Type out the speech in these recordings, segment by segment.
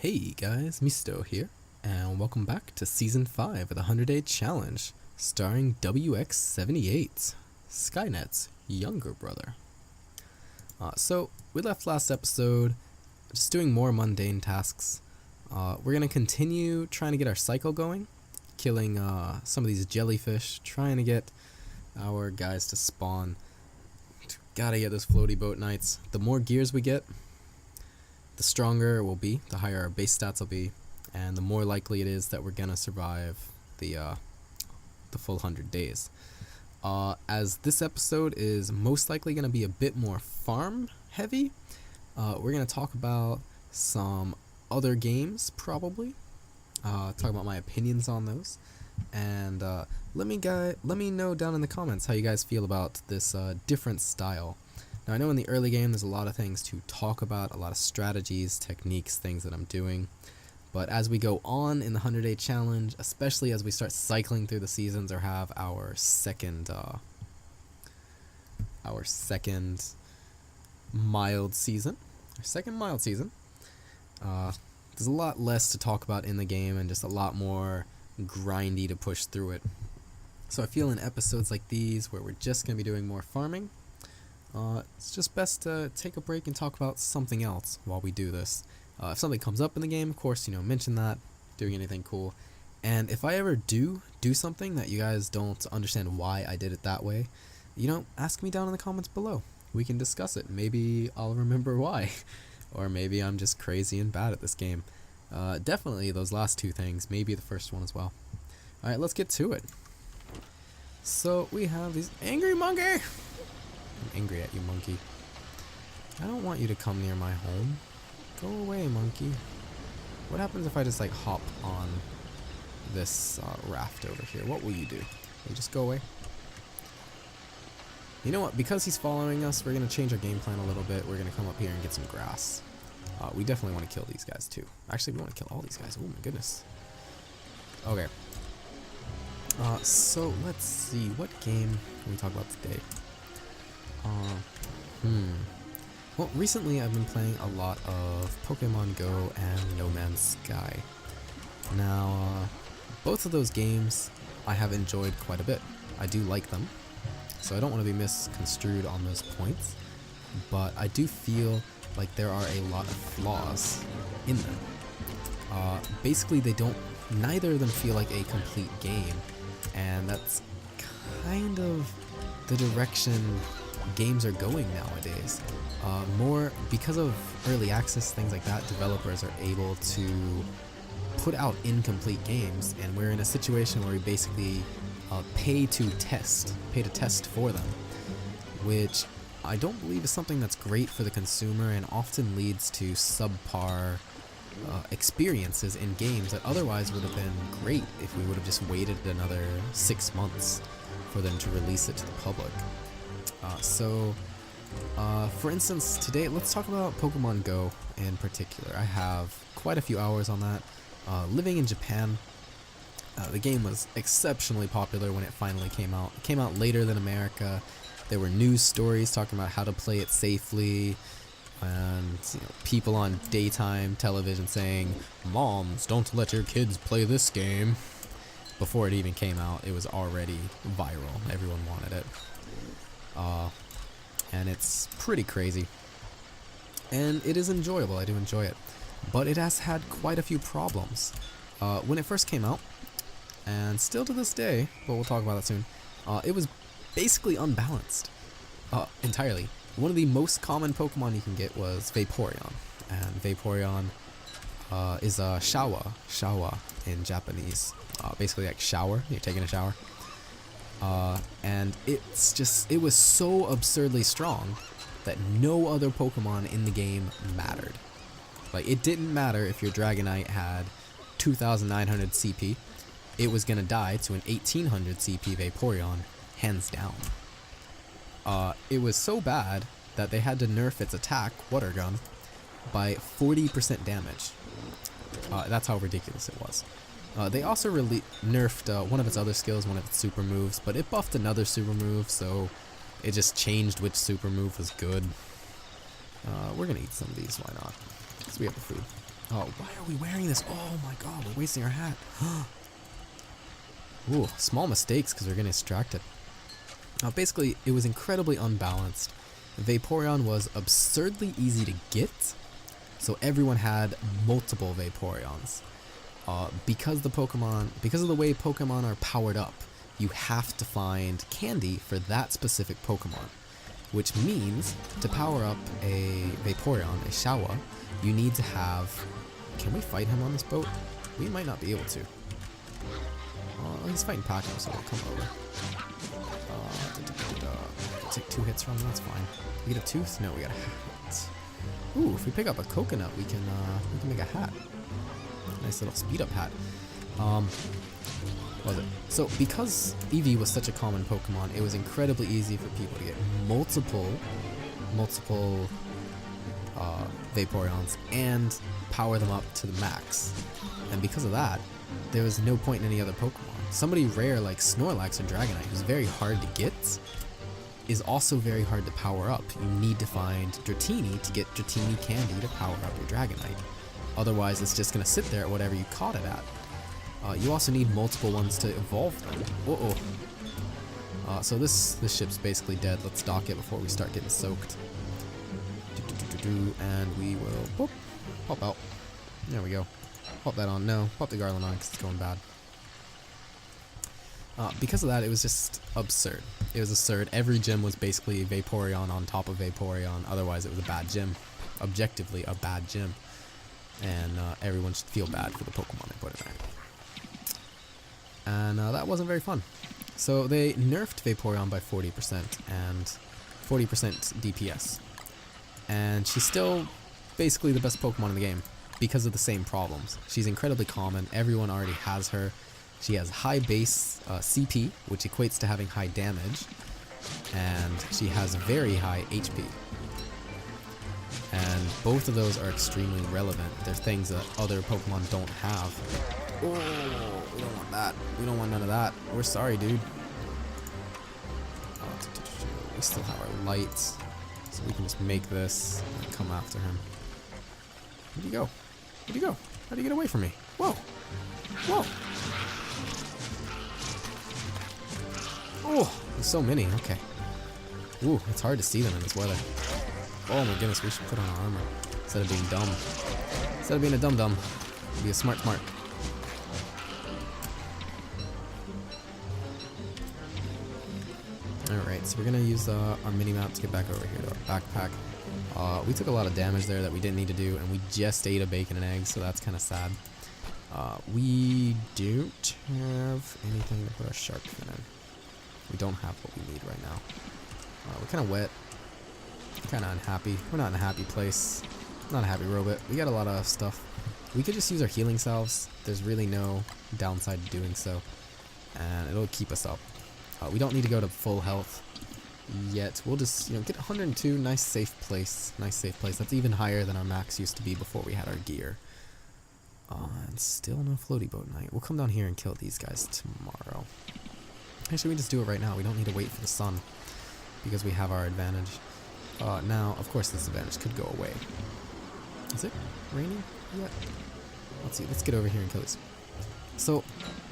Hey guys, Misuto here, and welcome back to Season 5 of the 100-Day Challenge, starring WX78, Skynet's younger brother. So, we left last episode just doing more mundane tasks. We're going to continue trying to get our cycle going, killing some of these jellyfish, trying to get our guys to spawn. Gotta get those floaty boat knights. The more gears we get, the stronger it will be, the higher our base stats will be, and the more likely it is that we're gonna survive the full 100 days. As this episode is most likely gonna be a bit more farm heavy, we're gonna talk about some other games probably. Talk about my opinions on those, and let me know down in the comments how you guys feel about this different style. Now I know in the early game there's a lot of things to talk about, a lot of strategies, techniques, things that I'm doing, but as we go on in the 100-Day Challenge, especially as we start cycling through the seasons or have our second mild season, there's a lot less to talk about in the game and just a lot more grindy to push through it. So I feel in episodes like these where we're just going to be doing more farming, it's just best to take a break and talk about something else while we do this. If something comes up in the game, of course, mention that, doing anything cool. And if I ever do something that you guys don't understand why I did it that way, ask me down in the comments below. We can discuss it. Maybe I'll remember why. Or maybe I'm just crazy and bad at this game. Definitely those last two things, maybe the first one as well. Alright, let's get to it. So we have these angry monkey! I'm angry at you, monkey. I don't want you to come near my home. Go away, monkey. What happens if I just hop on this raft over here? What will you do? Will you just go away? You know what? Because he's following us, we're going to change our game plan a little bit. We're going to come up here and get some grass. We definitely want to kill these guys too. Actually, we want to kill all these guys. Oh my goodness. Okay. So let's see. What game can we talk about today? Well, recently I've been playing a lot of Pokemon Go and No Man's Sky. Now, both of those games I have enjoyed quite a bit. I do like them, so I don't want to be misconstrued on those points, but I do feel like there are a lot of flaws in them. Basically, neither of them feel like a complete game, and that's kind of the direction games are going nowadays. More because of early access, things like that, developers are able to put out incomplete games, and we're in a situation where we basically pay to test for them, which I don't believe is something that's great for the consumer and often leads to subpar experiences in games that otherwise would have been great if we would have just waited another 6 months for them to release it to the public. For instance, today let's talk about Pokemon Go in particular. I have quite a few hours on that. Living in Japan, the game was exceptionally popular when it finally came out. It came out later than America. There were news stories talking about how to play it safely, and people on daytime television saying, "Moms, don't let your kids play this game." Before it even came out, it was already viral. Everyone wanted it. And it's pretty crazy. And it is enjoyable, I do enjoy it. But it has had quite a few problems. When it first came out, and still to this day, but we'll talk about that soon, it was basically unbalanced. Entirely. One of the most common Pokemon you can get was Vaporeon. And Vaporeon is a shawa in Japanese. Basically like shower, you're taking a shower. And it was so absurdly strong that no other Pokemon in the game mattered. It didn't matter if your Dragonite had 2,900 CP, it was gonna die to an 1,800 CP Vaporeon, hands down. It was so bad that they had to nerf its attack, Water Gun, by 40% damage. That's how ridiculous it was. They also nerfed one of its other skills, one of its super moves, but it buffed another super move, so it just changed which super move was good. We're gonna eat some of these, why not? Because we have the food. Oh, why are we wearing this? Oh my god, we're wasting our hat. Ooh, small mistakes because we're getting distracted. Basically, it was incredibly unbalanced. Vaporeon was absurdly easy to get, so everyone had multiple Vaporeons. Because of the way Pokemon are powered up, you have to find candy for that specific Pokemon. Which means, to power up a Vaporeon, a Showa, you need to have... Can we fight him on this boat? We might not be able to. He's fighting Paco, so we'll come over. Take 2 hits from him, that's fine. We get a tooth? No, we got a hat. Ooh, if we pick up a coconut, we can make a hat. Nice little speed up hat. What was it? So, because Eevee was such a common Pokemon, it was incredibly easy for people to get multiple Vaporeons and power them up to the max. And because of that, there was no point in any other Pokemon. Somebody rare like Snorlax or Dragonite, who's very hard to get, is also very hard to power up. You need to find Dratini to get Dratini candy to power up your Dragonite. Otherwise, it's just going to sit there at whatever you caught it at. You also need multiple ones to evolve them. So this ship's basically dead. Let's dock it before we start getting soaked. And we will pop out. There we go. Pop that on. No, pop the Garland on because it's going bad. Because of that, it was just absurd. It was absurd. Every gym was basically Vaporeon on top of Vaporeon. Otherwise, it was a bad gym. Objectively, a bad gym. And everyone should feel bad for the Pokemon they put in there. And that wasn't very fun. So they nerfed Vaporeon by 40% and 40% DPS. And she's still basically the best Pokemon in the game because of the same problems. She's incredibly common. Everyone already has her. She has high base CP, which equates to having high damage. And she has very high HP. And both of those are extremely relevant. They're things that other Pokemon don't have. Oh, we don't want that. We don't want none of that. We're sorry, dude. We still have our lights, so we can just make this and come after him. Where'd he go? Where'd he go? How'd he get away from me? Whoa! Whoa! Oh, there's so many. Okay. Ooh, it's hard to see them in this weather. Oh my goodness, we should put on our armor instead of being dumb. Instead of being a dum-dum, be a smart. Alright, so we're gonna use our mini-map to get back over here to our backpack. We took a lot of damage there that we didn't need to do, and we just ate a bacon and egg, so that's kind of sad. We don't have anything to put our shark fin in. We don't have what we need right now. We're kind of wet. Kind of unhappy. We're not in a happy place. Not a happy robot. We got a lot of stuff. We could just use our healing salves. There's really no downside to doing so, and it'll keep us up. We don't need to go to full health yet. We'll just, get 102. Nice safe place. Nice safe place. That's even higher than our max used to be before we had our gear. And still no floaty boat night. We'll come down here and kill these guys tomorrow. Actually, we just do it right now. We don't need to wait for the sun because we have our advantage. Now, of course, this advantage could go away. Is it raining yet? Let's see. Let's get over here and kill these. So,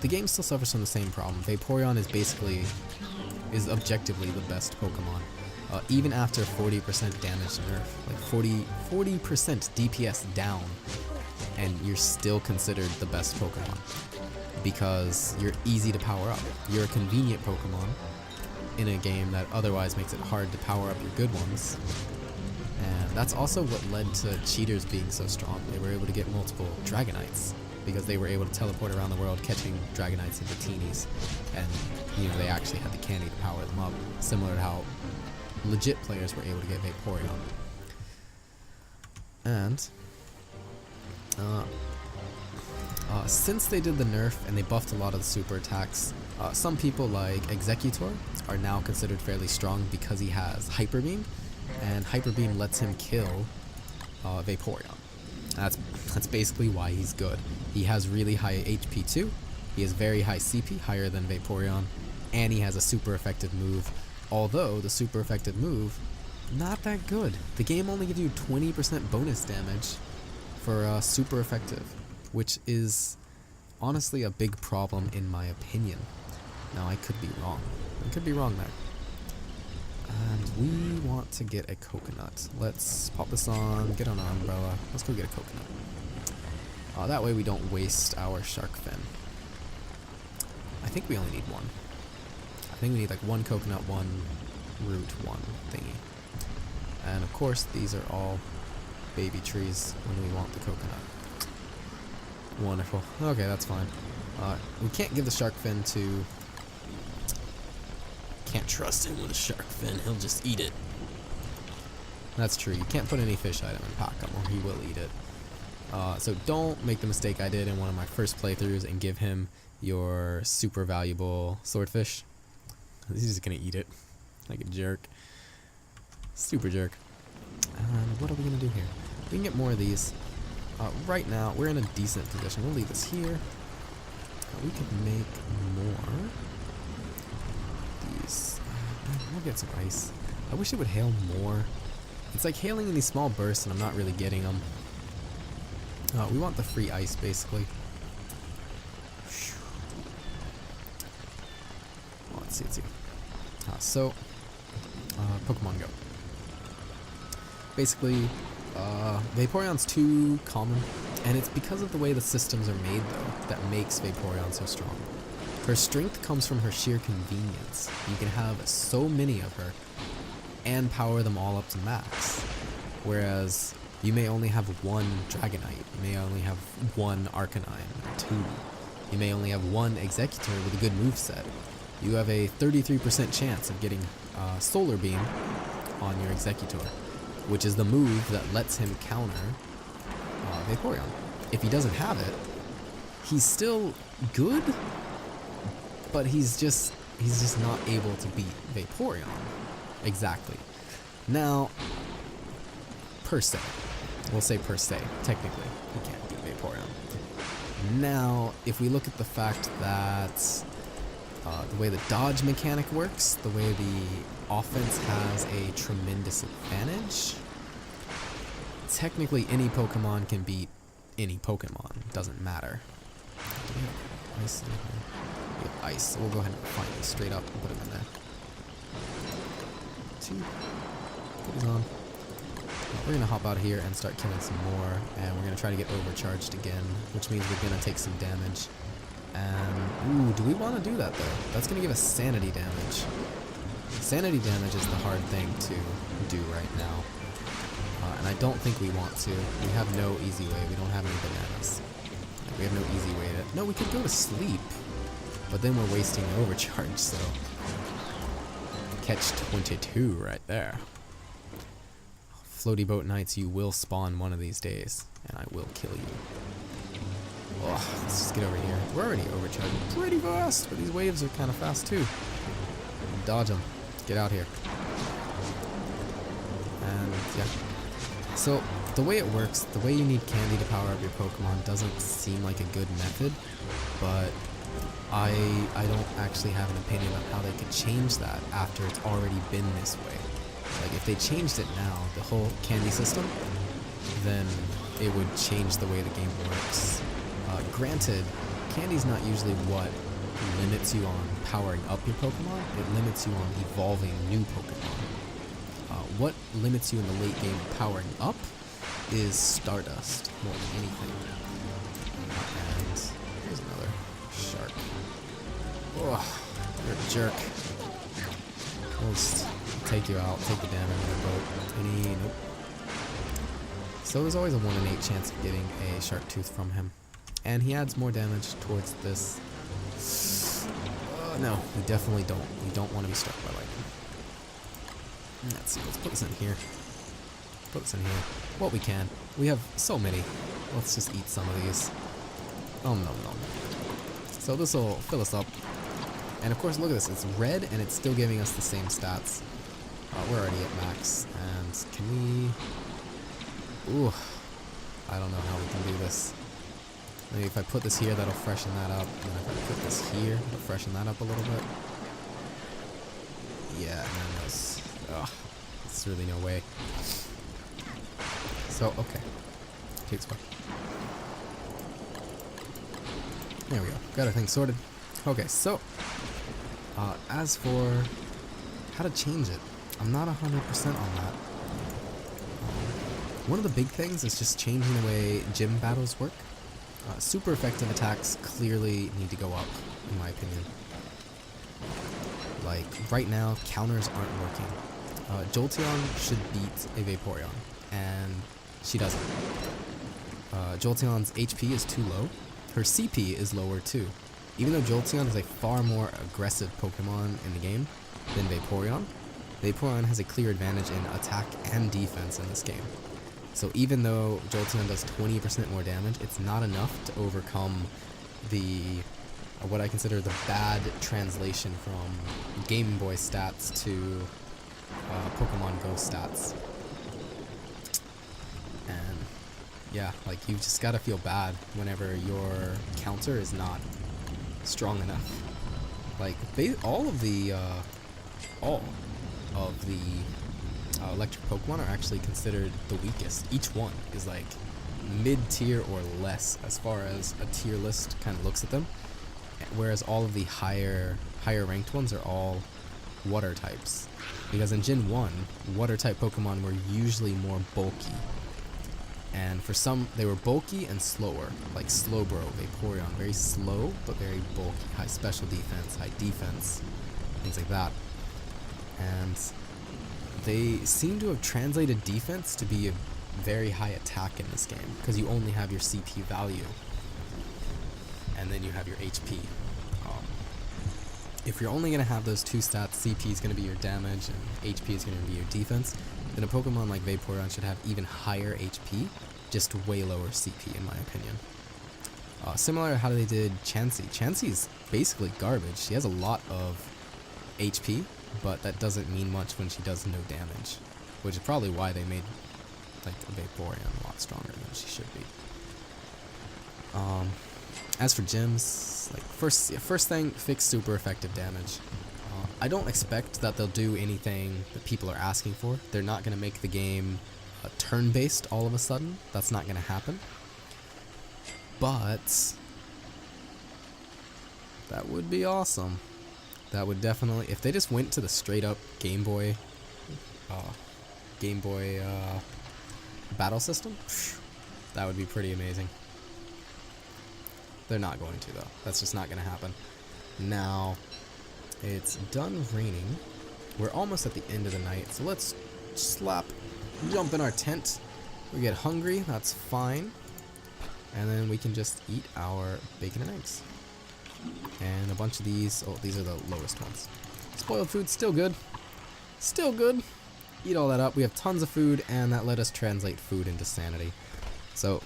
the game still suffers from the same problem. Vaporeon is objectively the best Pokemon. Even after 40% damage nerf, like 40% DPS down, and you're still considered the best Pokemon. Because you're easy to power up. You're a convenient Pokemon in a game that otherwise makes it hard to power up your good ones. And that's also what led to cheaters being so strong. They were able to get multiple Dragonites because they were able to teleport around the world catching Dragonites and Dratinis. And, they actually had the candy to power them up, similar to how legit players were able to get Vaporeon. And since they did the nerf and they buffed a lot of the super attacks, some people like Executor are now considered fairly strong because he has Hyper Beam, and Hyper Beam lets him kill Vaporeon. That's basically why he's good. He has really high HP too, he has very high CP, higher than Vaporeon, and he has a super effective move, although the super effective move, not that good. The game only gives you 20% bonus damage for super effective, which is honestly a big problem in my opinion. Now I could be wrong. I could be wrong there. And we want to get a coconut. Let's pop this on, get on our umbrella. Let's go get a coconut. That way we don't waste our shark fin. I think we only need one. I think we need like one coconut, one root, one thingy. And of course these are all baby trees when we want the coconut. Wonderful. Okay, that's fine. We can't give the shark fin to... Can't trust him with a shark fin, he'll just eat it. That's true, you can't put any fish item in Pacom or he will eat it. So don't make the mistake I did in one of my first playthroughs and give him your super valuable swordfish. He's just gonna eat it like a jerk. Super jerk. And what are we gonna do here? We can get more of these. Right now, we're in a decent position. We'll leave this here. We could make more. These. We'll get some ice. I wish it would hail more. It's like hailing in these small bursts and I'm not really getting them. We want the free ice, basically. Oh, let's see. Pokemon Go. Basically, Vaporeon's too common, and it's because of the way the systems are made, though, that makes Vaporeon so strong. Her strength comes from her sheer convenience. You can have so many of her, and power them all up to max. Whereas, you may only have one Dragonite, you may only have one Arcanine, or two. You may only have one Executor with a good moveset. You have a 33% chance of getting Solar Beam on your Executor, which is the move that lets him counter Vaporeon. If he doesn't have it, he's still good, but he's just not able to beat Vaporeon. Exactly. Now, per se. We'll say per se. Technically, he can't beat Vaporeon. Now, if we look at the fact that the way the dodge mechanic works, the way the offense has a tremendous advantage, technically any Pokemon can beat any Pokemon. It doesn't matter. Do we have ice in here? We have ice, so we'll go ahead and find it straight up and put it in there. Put these on. We're going to hop out here and start killing some more, and we're going to try to get overcharged again, which means we're going to take some damage. And, ooh, do we want to do that, though? That's going to give us sanity damage. Sanity damage is the hard thing to do right now. And I don't think we want to. We have no easy way. We don't have any bananas. We have no easy way to... No, we could go to sleep, but then we're wasting overcharge, so... Catch 22 right there. Floaty Boat Knights, you will spawn one of these days, and I will kill you. Oh, let's just get over here. We're already overcharging pretty fast, but these waves are kind of fast too. Dodge them. Get out here. And yeah. So the way it works, the way you need candy to power up your Pokemon doesn't seem like a good method, but I don't actually have an opinion on how they could change that after it's already been this way. Like, if they changed it now, the whole candy system, then it would change the way the game works. Granted, candy's not usually what limits you on powering up your Pokemon, it limits you on evolving new Pokemon. What limits you in the late game powering up is Stardust, more than anything. And here's another shark. Oh, you're a jerk. We'll just take you out, take the damage on the boat. Nope. So there's always a 1 in 8 chance of getting a shark tooth from him. And he adds more damage towards this. No, we definitely don't. We don't want to be struck by lightning. Let's see, let's put this in here. Put this in here. What we can. We have so many. Let's just eat some of these. Oh, no. So this will fill us up. And of course, look at this. It's red, and it's still giving us the same stats. We're already at max. And can we... Ooh. I don't know how we can do this. Maybe if I put this here, that'll freshen that up. And then if I put this here, it'll freshen that up a little bit. Yeah, and then there's... Ugh. There's really no way. So, okay. Take this one. There we go. Got our thing sorted. Okay, so as for how to change it, I'm not 100% on that. One of the big things is just changing the way gym battles work. Super effective attacks clearly need to go up, in my opinion. Like, right now, counters aren't working. Jolteon should beat a Vaporeon, and she doesn't. Jolteon's HP is too low. Her CP is lower too. Even though Jolteon is a far more aggressive Pokemon in the game than Vaporeon, Vaporeon has a clear advantage in attack and defense in this game. So even though Jolteon does 20% more damage, it's not enough to overcome the what I consider the bad translation from Game Boy stats to Pokemon Go stats. And yeah, like, you just gotta feel bad whenever your counter is not strong enough. Like, all of the electric Pokemon are actually considered the weakest. Each one is like mid-tier or less as far as a tier list kind of looks at them, whereas all of the higher ranked ones are all water types, because in Gen 1 water type Pokemon were usually more bulky, and for some they were bulky and slower, like Slowbro, Vaporeon, very slow but very bulky, high special defense, high defense, things like that. And they seem to have translated defense to be a very high attack in this game, because you only have your CP value and then you have your HP. If you're only going to have those two stats, CP is going to be your damage and HP is going to be your defense, then a Pokemon like Vaporeon should have even higher HP, just way lower CP in my opinion. Similar to how they did Chansey. Chansey's basically garbage. She has a lot of HP, but that doesn't mean much when she does no damage, which is probably why they made like a Vaporeon a lot stronger than she should be. As for gyms, like, first thing, fix super effective damage. I don't expect that they'll do anything that people are asking for. They're not going to make the game turn-based all of a sudden. That's not going to happen. But that would be awesome. That would definitely, if they just went to the straight up Game Boy battle system, that would be pretty amazing. They're not going to, though. That's just not going to happen. Now, it's done raining. We're almost at the end of the night, so let's jump in our tent. We get hungry, that's fine. And then we can just eat our bacon and eggs. And a bunch of these, oh, these are the lowest ones. Spoiled food, still good. Still good. Eat all that up. We have tons of food, and that let us translate food into sanity. So,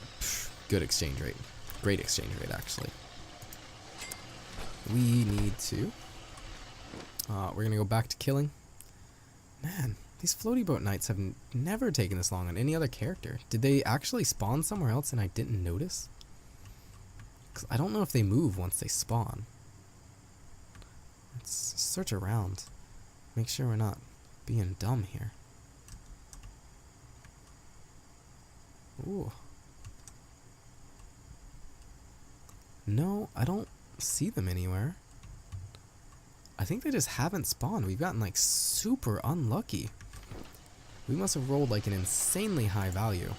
good exchange rate. Great exchange rate, actually. We need to... we're going to go back to killing. Man, these floaty boat nights have never taken this long on any other character. Did they actually spawn somewhere else and I didn't notice? 'Cause I don't know if they move once they spawn. Let's search around. Make sure we're not being dumb here. Ooh. No, I don't see them anywhere. I think they just haven't spawned. We've gotten like super unlucky. We must have rolled like an insanely high value.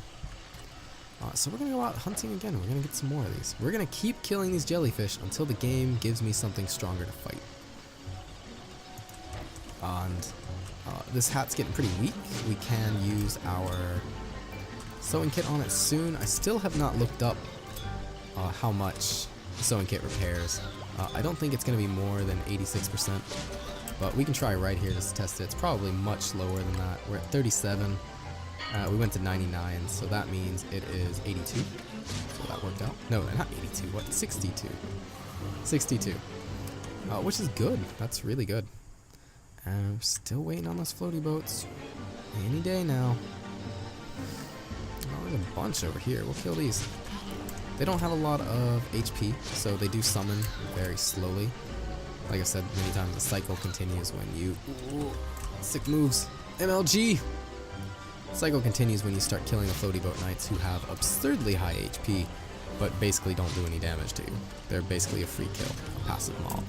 So we're going to go out hunting again. We're going to get some more of these. We're going to keep killing these jellyfish until the game gives me something stronger to fight. And this hat's getting pretty weak. We can use our sewing kit on it soon. I still have not looked up how much the sewing kit repairs. I don't think it's going to be more than 86%, but we can try right here just to test it. It's probably much lower than that. We're at 37. We went to 99, so that means it is 82. So that worked out. No, not 82. What? 62. 62. Which is good. That's really good. And we're still waiting on those floaty boats. Any day now. Oh, there's a bunch over here. We'll kill these. They don't have a lot of HP, so they do summon very slowly. Like I said many times, the cycle continues when you... Ooh, sick moves. MLG! Cycle continues when you start killing the floaty boat knights who have absurdly high HP, but basically don't do any damage to you. They're basically a free kill, a passive mob.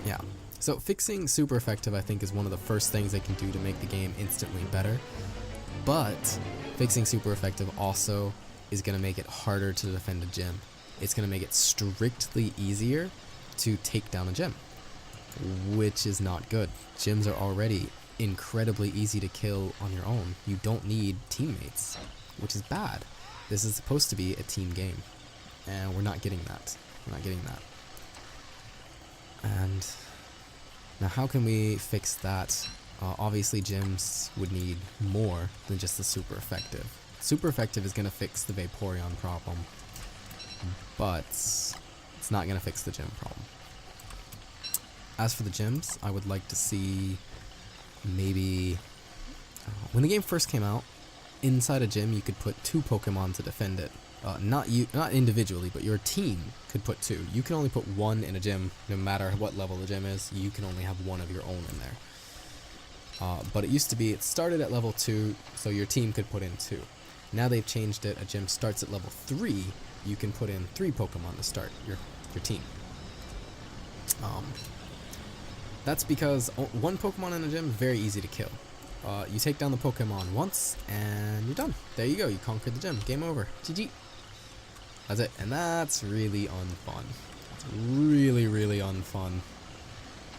Yeah. So fixing super effective, I think, is one of the first things they can do to make the game instantly better. But fixing super effective also is going to make it harder to defend a gym. It's going to make it strictly easier to take down a gym, which is not good. Gyms are already incredibly easy to kill on your own. You don't need teammates, which is bad. This is supposed to be a team game, and we're not getting that. We're not getting that. And now how can we fix that? Obviously gyms would need more than just the super effective. Super effective is going to fix the Vaporeon problem, but it's not going to fix the gym problem. As for the gyms, I would like to see maybe when the game first came out, inside a gym you could put 2 Pokemon to defend it. Not individually, but your team could put 2. You can only put 1 in a gym, no matter what level the gym is. You can only have 1 of your own in there. But it used to be, it started at level 2, so your team could put in 2. Now they've changed it. A gym starts at level 3. You can put in 3 Pokemon to start your team. That's because 1 Pokemon in a gym is very easy to kill. You take down the Pokemon once, and you're done. There you go. You conquered the gym. Game over. GG. That's it. And that's really unfun. It's really, really unfun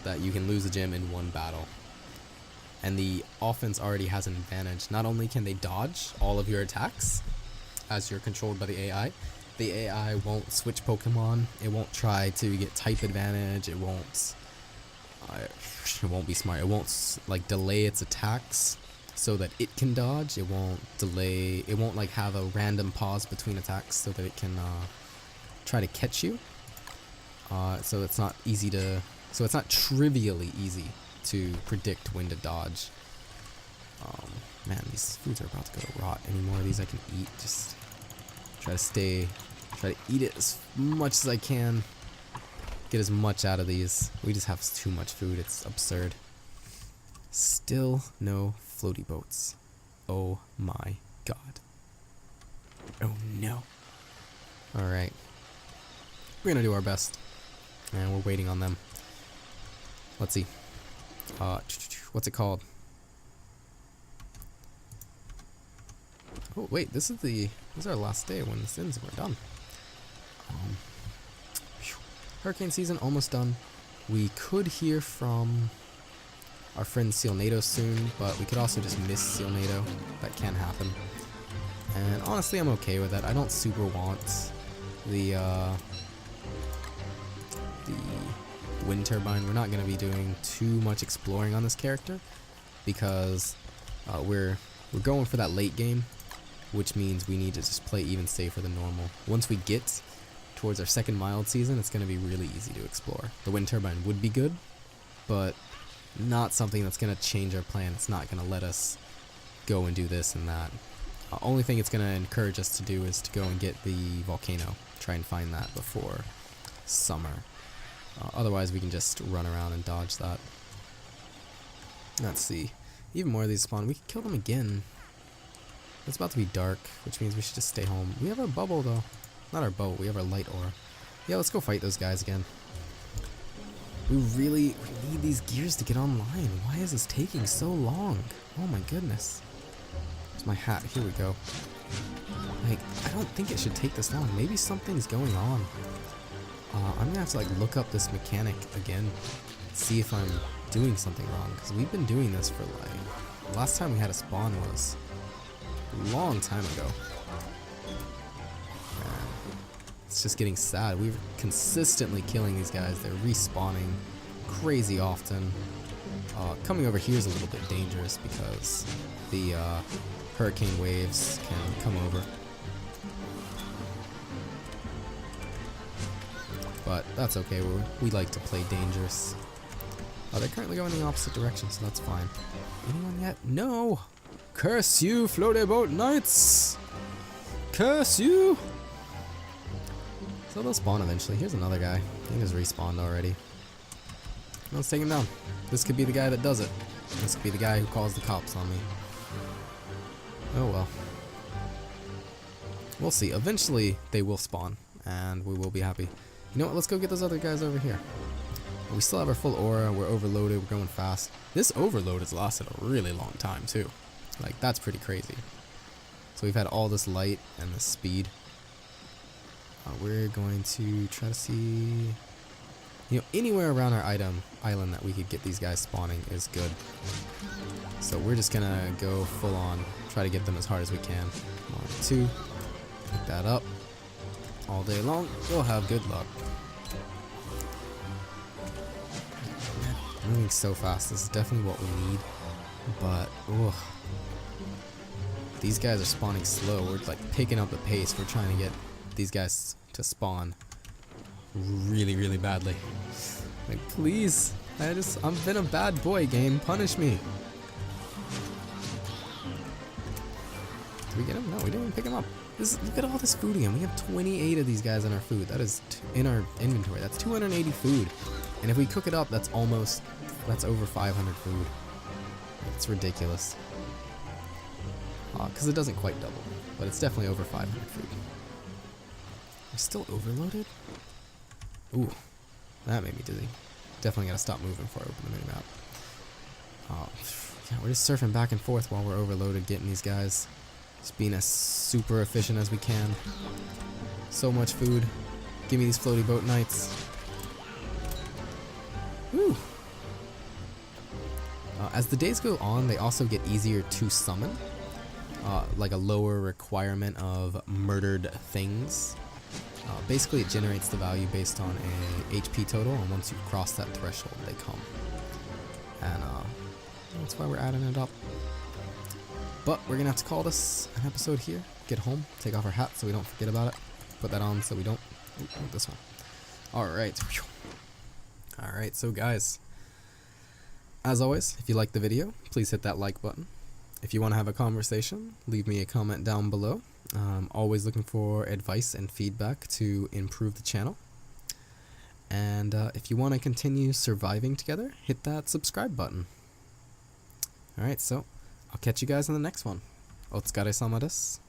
that you can lose a gym in 1 battle. And the offense already has an advantage. Not only can they dodge all of your attacks, as you're controlled by the AI won't switch Pokemon. It won't try to get type advantage. It won't be smart. It won't like delay its attacks so that it can dodge. It won't delay. It won't like have a random pause between attacks so that it can try to catch you. So it's not easy to. So it's not trivially easy to predict when to dodge. Man, these foods are about to go to rot. Any more of these I can eat? Just try to eat it as much as I can. Get as much out of these. We just have too much food. It's absurd. Still no floaty boats. Oh my god. Oh no. Alright. We're gonna do our best. And we're waiting on them. Let's see. What's it called? Oh wait, this is our last day when this ends and we're done. Hurricane season almost done. We could hear from our friend Sealnado soon, but we could also just miss Sealnado. That can happen. And honestly, I'm okay with that. I don't super want the wind turbine. We're not going to be doing too much exploring on this character because we're going for that late game, which means we need to just play even safer than normal. Once we get towards our second mild season, it's going to be really easy to explore. The wind turbine would be good, but not something that's going to change our plan. It's not going to let us go and do this and that. Only thing it's going to encourage us to do is to go and get the volcano. Try and find that before summer. Otherwise, we can just run around and dodge that. Let's see. Even more of these spawn. We could kill them again. It's about to be dark, which means we should just stay home. We have our bubble, though. Not our boat, we have our light ore. Yeah, let's go fight those guys again. We need these gears to get online. Why is this taking so long? Oh my goodness. It's my hat. Here we go. Like, I don't think it should take this long. Maybe something's going on. I'm gonna have to like look up this mechanic again, see if I'm doing something wrong, because we've been doing this for like, last time we had a spawn was a long time ago. It's just getting sad. We're consistently killing these guys. They're respawning crazy often. Coming over here is a little bit dangerous because the hurricane waves can come over. But that's okay. We like to play dangerous. They're currently going in the opposite direction, so that's fine. Anyone yet? No! Curse you, floaty boat knights! Curse you! So they'll spawn eventually. Here's another guy. He just respawned already. Let's take him down. This could be the guy that does it. This could be the guy who calls the cops on me. Oh well. We'll see. Eventually, they will spawn, and we will be happy. You know what? Let's go get those other guys over here. We still have our full aura. We're overloaded. We're going fast. This overload has lasted a really long time, too. Like, that's pretty crazy. So we've had all this light and this speed. We're going to try to see... You know, anywhere around our island that we could get these guys spawning is good. So we're just gonna go full on, try to get them as hard as we can. 1, 2, pick that up. All day long, you'll have good luck. Moving so fast, this is definitely what we need. But, ugh. These guys are spawning slow. We're like picking up the pace. We're trying to get these guys to spawn really, really badly. Like, please, I've been a bad boy, game. Punish me. Did we get him? No, we didn't even pick him up. Look at all this food again. We have 28 of these guys in our food. That is in our inventory. That's 280 food. And if we cook it up, that's over 500 food. It's ridiculous. Because it doesn't quite double, but it's definitely over 500 food. We're still overloaded? Ooh, that made me dizzy. Definitely gotta stop moving before I open the minimap. Yeah, we're just surfing back and forth while we're overloaded, getting these guys. Just being as super efficient as we can. So much food. Give me these floaty boat nights. Woo! As the days go on, they also get easier to summon. Like a lower requirement of murdered things. Basically, it generates the value based on a HP total, and once you cross that threshold, they come. And that's why we're adding it up. But we're gonna have to call this an episode here. Get home, take off our hat so we don't forget about it. Put that on so we don't. Ooh, this one. Alright. Alright, so guys, as always, if you liked the video, please hit that like button. If you want to have a conversation, leave me a comment down below. Always looking for advice and feedback to improve the channel. And if you want to continue surviving together, hit that subscribe button. Alright, so I'll catch you guys in the next one. Otsukare-sama desu.